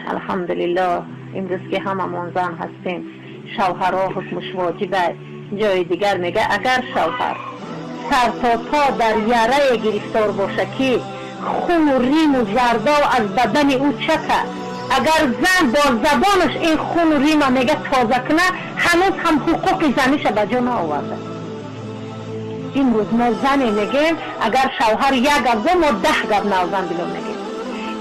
الحمدلله امروز که هممون زن هستیم، شوهرها حکمش واجبه. جای دیگر میگه اگر شوهر سر تا پا در یاره گرفتار باشه که خون و ریم و زردال از بدن او چکه، اگر زن با زبانش این خون و ریم میگه تازه کنه، هنوز هم حقوق زنیش به جا نآورده. امروز ما زن میگیم اگر شوهر یک گپ ما 10 گپ نازن بلو میگیم.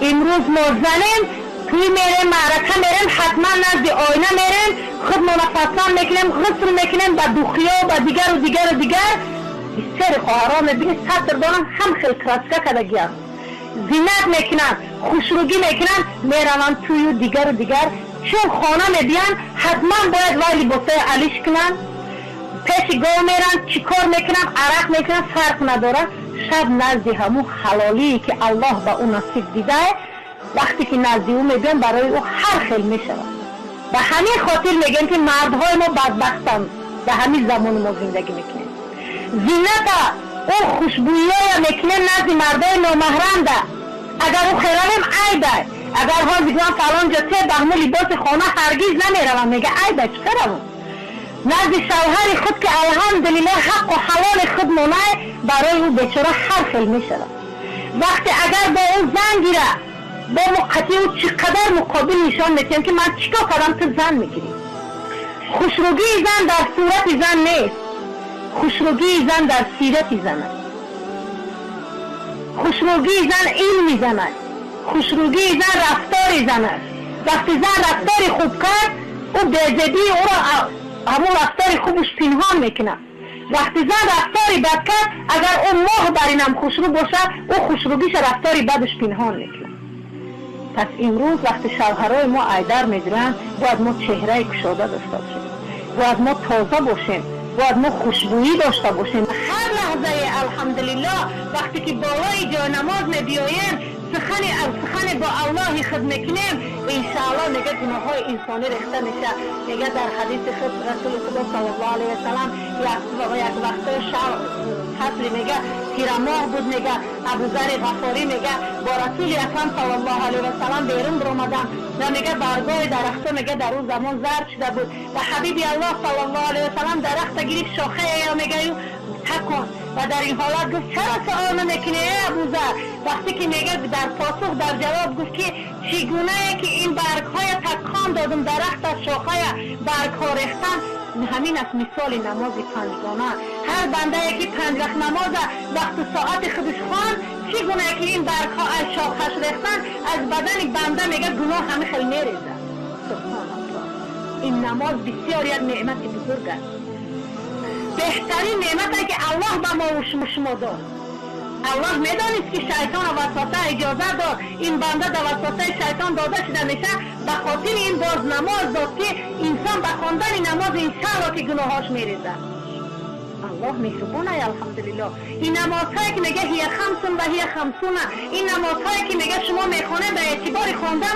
امروز ما زنیم توی میریم، معرکه میریم، حتما نزد آینه میریم، خود منفسان میکنیم، غسل میکنیم، با دوخیا و با دیگر و دیگر و دیگر. بسیار خواهرها میبینید سطر دارن هم خیلی کراسکه کدگیم، زینت میکنن، خوشروگی میکنن، میرون توی و دیگر و دیگر. چون خانه میبین حتما باید وای لباسه علیش کنن، پیش گاه میرن، چیکار میکنن، عرق میکنن، فرق نداره. شب نزدی همون حلالی که الله به اون نصیب دیده، وقتی که نزدی او میبین برای او هر خیل میشود. به همین خاطر میگن که مردهای ما بدبختن، به همین زمان ما زندگی میکنیم. زینت او خوشبویی میکنه نزد مردای نامحرم ده. اگر او خیرانیم عیبه، اگر ها بگوان فلان جا چه بهمو لباس خانه هرگیز نمیروم، میگه عیبه چکرم نزد شوهر خود که الحمدلله حق و حلال خود مونه، برای او بیچاره هر خیل میشود. وقتی اگر با او زن گیره، با مقطعی او چقدر مقابل نشان میتیم که من چیکار کردم تو زن میگیری. خوشروگی زن در صورت زن نیست، خوشروگی زن در سیرت زن است. خوشروگی زن علم زن است، خوشروگی زن رفتار زن است. وقتی زن رفتار خوب کرد، او بیزدی او را همون رفتار خوبش پنهان میکنه. وقتی زن رفتاری بد کرد، اگر اون ماه بر اینم خوشرو باشه، او خوشروگیش رفتاری بدش پنهان میکنه. پس امروز وقتی شوهرای ما عیدر میگیرن، باید ما چهره کشاده داشته باشیم، باید ما تازه باشیم، باید ما خوشبویی داشته باشیم. هر لحظه الحمدلله وقتی که بالای جای نماز میبیاییم، سخن با الله خود میکنیم، انشاءالله میگه گناه های انسانی رخته میشه. میگه در حدیث خود رسول خدا صلی الله علیه وسلم یک وقت حصری میگه تیرماه بود، میگه ابوذر غفاری میگه با رسول اکرم صلی الله علیه وسلم بیرون برآمدم و میگه برگاه درخت میگه در اون زمان زرد شده بود و حبیب الله صلی الله علیه وسلم درخت گرفت شاخه یا میگه تکن و در این حالت گفت چرا سوال نمیکنی ای ابوذر؟ وقتی که میگه در پاسخ در جواب گفت که چگونه که این برگهای تکان دادم درخت از شاخه برگها ریختن، همین است مثال نماز پنجگانه. هر بنده که 5 وقت نماز وقت ساعت خودش خوان، چگونه که این برگها از شاخش ریختن، از بدن بنده میگه گناه همه خیلی میریزه. سبحان الله، این نماز بسیار یک نعمت بزرگ است، بهترین نعمت که الله به ما و شما داد. الله میدانست که شیطان وسوسه اجازه داد، این بنده در وسوسه شیطان داده شده میشه، به خاطر این باز نماز داد که انسان به خواندن نماز انشاءالله که گناهاش میریزه. الله مهربانه الحمدلله. این نمازهایی که میگه هی خمسون و هی خمسونه، این نمازهایی که میگه شما میخونه به اعتبار خواندن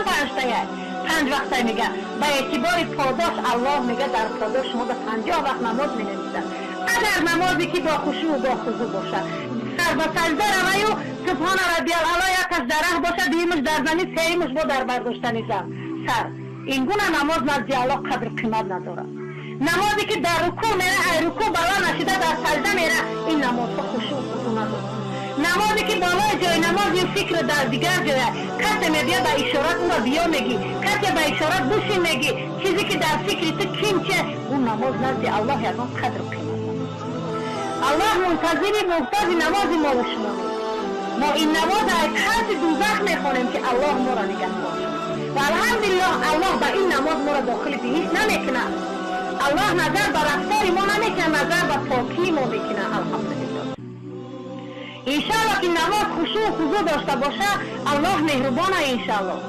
5 وقته میگه به اعتبار پاداش، الله میگه در پاداش شما به 50 وقت نماز مینویسه. اگر نمازی که با خشوع و با خضوع باشه، سر به سجده روی و سبحان ربی الاعلی یکش در ره باشه، دیمش در زمین، سیمش با در برداشتن سر. این گونه نماز نزد الله قدر قیمت نداره. نمازی که در رکوع میره رکوع بالا نشده در سجده میره، این نماز خشوع و خضوع نداره. نمازی که بالای جای نماز یه فکر در دیگر جای، کسی میبیه به اشارت اون رو بیا میگی، کسی به اشارت بوشی میگی، چیزی که در فکری تو کیم چه، اون نماز نزد الله یکان قدر قیمت. الله منتظری محتاج نماز ما و شما. ما این نماز از حد دوزخ میخونیم که الله ما را نگه داره و الحمدلله الله به این نماز ما را داخل بهشت نمیکنه. الله نظر به رفتار ما نمیکنه، نظر به پاکی ما میکنه. الحمدلله انشاءالله که نماز خشوع و خضوع داشته باشه، الله مهربانه. انشاءالله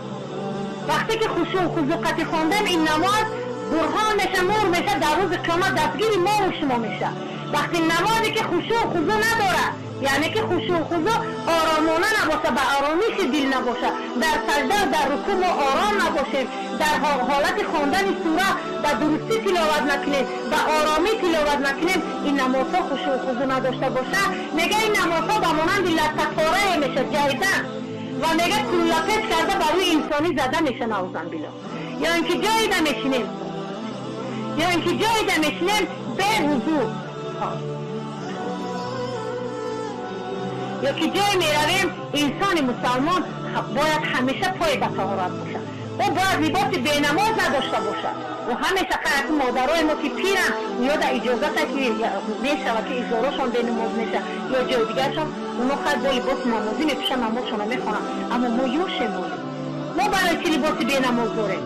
وقتی که خشوع و خضوع قطعی خواندیم، این نماز برهان میشه، نور میشه، در روز قیامت دستگیر ما و شما میشه. وقتی نمازی که خشوع و خضوع نداره، یعنی که خشوع و خضوع آرامانه نباشه، به آرامیش دل نباشه، در سجده و در رکوع ما آرام نباشیم، در حالت خواندن سوره به درستی تلاوت نکنیم، به آرامی تلاوت نکنیم، این نمازها خشوع و خضوع نداشته باشه، میگه این نمازها به مانند لطفاره میشه، جایدن. و میگه کلاپت کرده با روی انسانی زده میشه نوزن بلا. یا اینکه جایی ده میشینیم به وضوع، یا که جایی میرویم انسان مسلمان باید همیشه پای به طهارت باشه، او باید لباس بینماز نداشته باشه و همیشه که مادرای ما که پیرن یا در اجازت که میشه و که ازاراشان بینماز میشه یا جای دیگرشان اونا خیلی با لباس نمازی میپوشن، نمازشان میخونن، اما ما یوشیم ما برای چی لباس بینماز داریم؟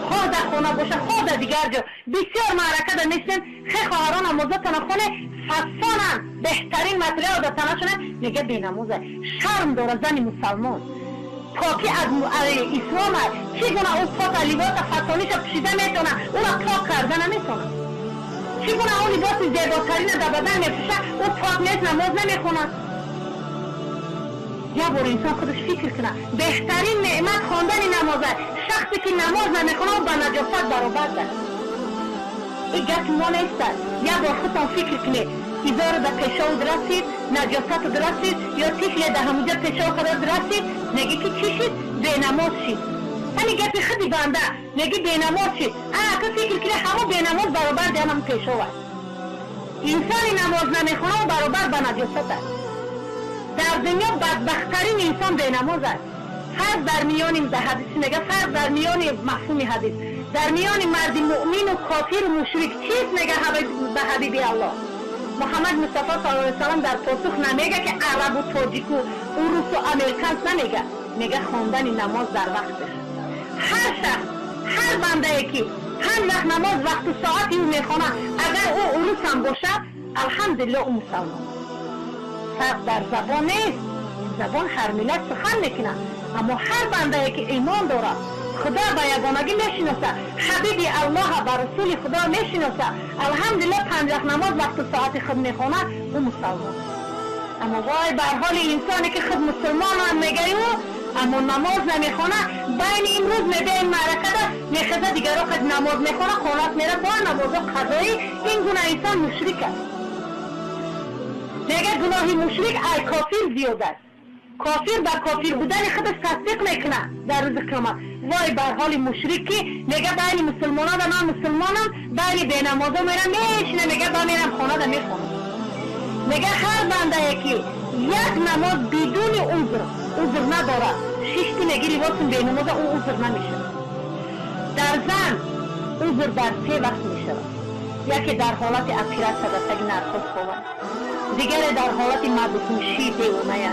خواه در خانه باشه خواه در دیگر جا بسیار معرکه در مثلیم خیلی خواهران نمازتان خونه فسانن بهترین مطلعه در تنشونه میگه بینمازه. شرم داره زن مسلمان پاکی از اسلام هست، چگونه او پاک لباس فسانیش پوشیده میتونه او را پاک کرده نمیتونه، چگونه او لباس زیباترین در بدن میپوشه او پاک نیست نماز نمیخونه. یا بار انسان خودش فکر کنه بهترین نعمت خواندن نمازه. شخصی که نماز نمیخونه و با نجاست برابر ده. این گفت ما نیست. یا بار خودتان فکر کنه ایزار در پیشاو درستید، نجاست درستید یا تیفل در همونجا پیشاو قدر درستید نگه که چی شید؟ به نماز شید. همین گفت خودی بنده نگه به نماز شید. که فکر کنه همه به نماز برابر ده هم پیشاو است. انسانی نماز نمیخونه و برابر با نجاست است. در دنیا بدبخترین انسان به نماز است. فرق در میان در حدیث میگه فرق در میان مفهوم حدیث در میان مرد مؤمن و کافر و مشرک چیست میگه به حبیب الله محمد مصطفی صلی الله علیه و سلم در پاسخ نمیگه که عرب و تاجیک و روس و امریکانس نمیگه، میگه خواندن نماز در وقتش. هر شخص هر بنده که هم وقت نماز وقت و ساعتی او میخونه اگر او روس هم باشه الحمدلله او مسلمان. فرق در زبان نیست، زبان هر ملت سخن میکنه، اما هر بنده که ایمان داره خدا به یگانگی میشناسه، حبیب الله به رسول خدا میشناسه، الحمدلله 5 وقت نماز وقت و ساعت خود میخونه او مسلمان. اما وای بر حال انسانی که خود مسلمان هم میگه اما نماز نمیخونه بین امروز میگه این معرکه ده میخواد دیگران خود نماز میخونه خونت میره با نماز قضایی این گناه انسان مشرک است. میگه گناه مشرک ای کافر زیاد است. کافر با کافر بودن خودش تصدیق میکنه در روز قیامت. وای بر حال مشرکی میگه بین مسلمانان و من مسلمانم بین بینمازا میرم میشینه میگه با میرم خانه ده میخونم. میگه هر بنده که یک نماز بدون عذر نداره 6 تا میگه لباسون بینماز او عذر نمیشه. در زن عذر در 3 وقت میشه، یکی در حالت اطیرت صدقه نرخص خواه، دیگر در حالت مدفوشی دیونه،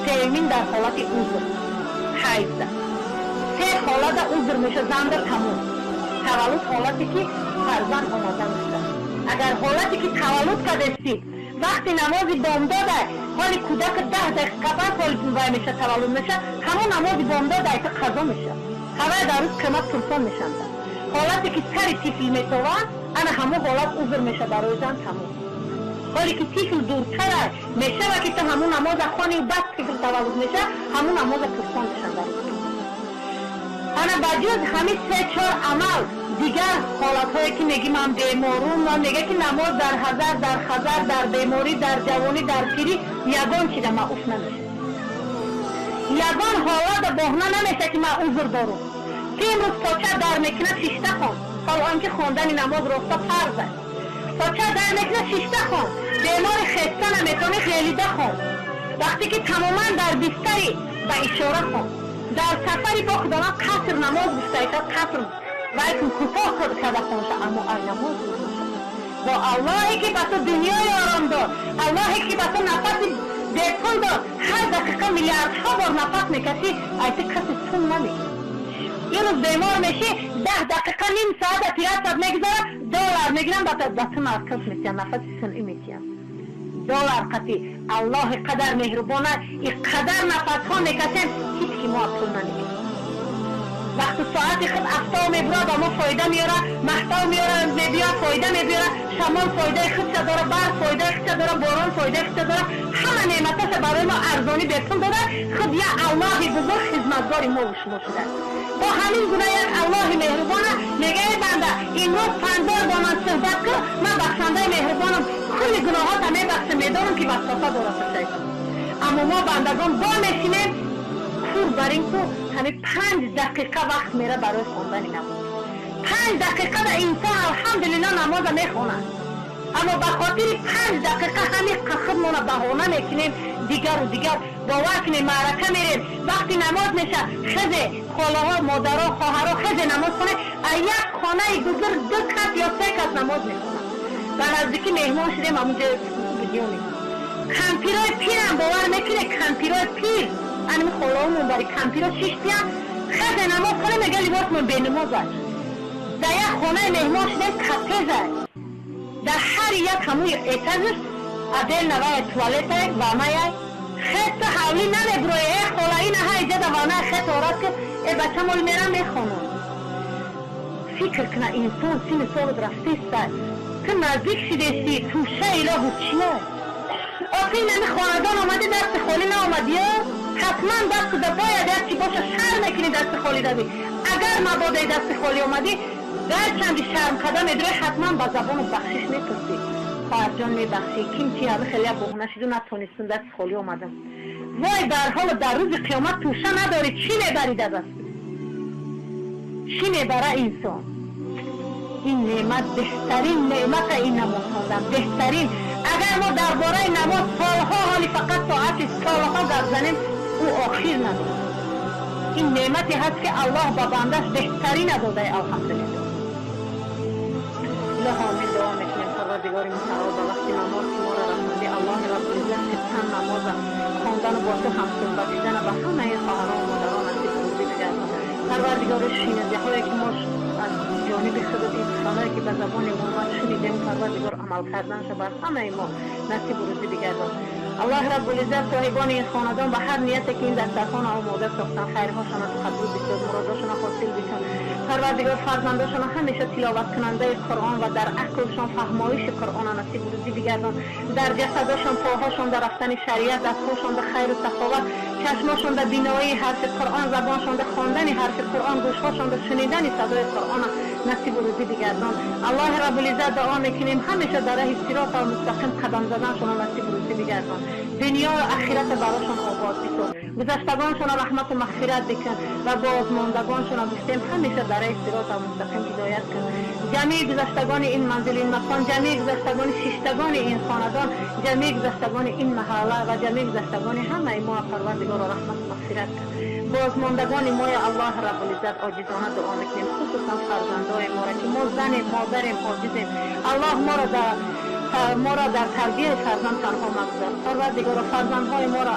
سومین در حالت عذر حیض. 3 حالت عذر میشه زن در تموم. تولد حالتی که فرزند آماده میشه. اگر حالتی که تولد کردستید وقتی نمازی بامداده حالی کودک 10 دقیقه بعد حالی میشه تولد میشه همون نمازی بامداده ایتا قضا میشه. همه در روز قیمت سلطان میشن. حالتی که سری تیفل میتوان انا همون حالت عذر میشه برای زن تموم. حالی که تیفل دورتره میشه و که تو همون نماز خوانی و بعد تیفل تولد میشه همون نماز سلطان میشن در روز. انا بجز همین 3-4 عمل دیگر حالت هایی که میگیم هم بیمارون و میگه که نماز در حضر در خضر در بیماری در جوانی در پیری یگان چیده معروف نمیشه. یگان حالت بهانه نمیشه که من عذر دارم که امروز پاچه در میکنه 6 تا خون حال آنکه خواندن نماز راسته فرض است. پاچه در میکنه 6 تا خون بیمار خسته نمیتونه خیلیده خون وقتی که تماما در بستری به اشاره خون در سفری با خدانا قصر نماز بستایتا قصر ولیکن کوتاه کرده خونشه اما ای نماز با اللهی که بسا دنیای آرام داد، اللهی که بسا نفس دیکن داد، هر دقیقه میلیاردها بار نفس میکشی ایتی کسی سون نمیکنه. یه روز بیمار میشی 10 دقیقه نیم ساعت پیرت میگذاره $1 میگیرن بطن مرکز میتیم نفس سنئی میتیم $1 قطعی. الله قدر مهربانه ای قدر نفس ها میکشیم هیچ که ما اصول نمیکنه. وقت ساعت خود افتا میبره با ما فایده میاره، محتوا میاره میبیاره فایده میبیاره، شمال فایده خودش داره، برف فایده خودش داره، باران فایده خودش داره، همه نعمتاش برای ما ارزانی بهتون داده. خود یه الله بزرگ خدمتگار ما و شما شده. با همین گونه یک الله مهربانه میگه بنده امروز 50 با من صحبت کن من بخشنده مهربانم کل گناهات میبخشم میدارم که وسوسه داره شیطان. اما ما بندگان با میشینیم مجبور بر این تو همین 5 دقیقه وقت میره برای خواندن نماز. 5 دقیقه در انسان الحمدلله نماز میخونه، اما به خاطر 5 دقیقه همین قخمون رو بهانه میکنیم دیگر و دیگر باور کنیم معرکه میریم. وقتی نماز میشه خزه خاله ها مادرها خواهرها خزه نماز کنه، یک خانه گذر 2 کس یا 3 کس نماز میخونه. به نزدیکی مهمان شدیم همونجا ویدیو میکنیم. کمپیرای پیر هم باور میکنه کمپیرای پیر انمی خاله همون برای کمپیرا 6 پیر خزه نماز کنه میگه لباسمون به نماز هست. در یک خانه مهمان شدیم کپیزه در هر یک هموی ایتازش عدل نوای توالت های وامه های خط حولی نمی بروی ای خوله این های جد وامه خط آرد که ای بچه مول میرم میخونم. فکر کنه انسان 30 سال رفته است که نزدیک شده سی توشه ایله چیه؟ آخه این همی خاندان آمده دست خالی نامدی ها؟ حتما دست دفاعی دست چی باشه شرم میکنی دست خالی دادی. اگر مباده دست خالی آمدی در چندی شرم قدم ادروی حتما با زبان بخشش میپرسی. خواهر جان میبخشی کیم چی همه خیلی بغنه شد و نتونستون دست خالی آمدم. وای در حال در روز قیامت توشه نداری چی میبری در دست؟ چی میبره انسان؟ این نعمت بهترین نعمت این نماز خواندن بهترین. اگر ما درباره نماز سالها حالی فقط ساعتی سالها گپ زنیم او آخر نداره. این نعمتی هست که الله با بندش بهترین داده الحمدلله. الله آمین دعا میکنیم پروردگار متعال با وقتی نماز ما را رحمتی الله رب العزت ستن نماز خواندن و با تو همسون بخشیدن و همه این خواهران و مادران نصیب روزی بگردن. پروردگار شنیده هایی که ما از جانب خودت این سخنهایی که به زبان امامت شنیدیم پروردگار عمل کردنش بر همه ما نصیب روزی بگردن. الله رب العزت صاحبان این خاندان به هر نیتی که این دسترخوان آماده ساختن خیرهاشان از قبول بسیار مراداشان حاصل بشن. پروردگار فرزنداشان همیشه تلاوت کننده قرآن و در عقلشان فهمایش قرآن نصیب روزی بگردن. در جسدشان پاهاشان در رفتن شریعت، دستهاشان در خیر و سخاوت، چشماشان در بینایی حرف قرآن، زبانشان در خواندن حرف قرآن، گوشهاشان در شنیدن صدای قرآن نصیب روزی بگردن. الله رب العزت دعا میکنیم همیشه در راه صراط مستقیم قدم زدنشان نصیب روزی بگردن. دنیا و آخرت براشون آباد بکن. گذشتگانشون رحمت و مغفرت بکن و بازماندگانشون گفتیم همیشه در راه صراط مستقیم هدایت کن. جمیع گذشتگان این منزل این مکان، جمیع گذشتگان شیشتگان این خاندان، جمیع گذشتگان این محله و جمیع گذشتگان همه ما پروردگار رحمت و مغفرت کن. بازماندگان ما الله رب العزت عاجزانه دعا میکنیم خصوصا فرزندای ما را که ما زن مادریم عاجزیم. الله ما را در تربیت فرزند تنها مگذار. پروردگار فرزندهای ما را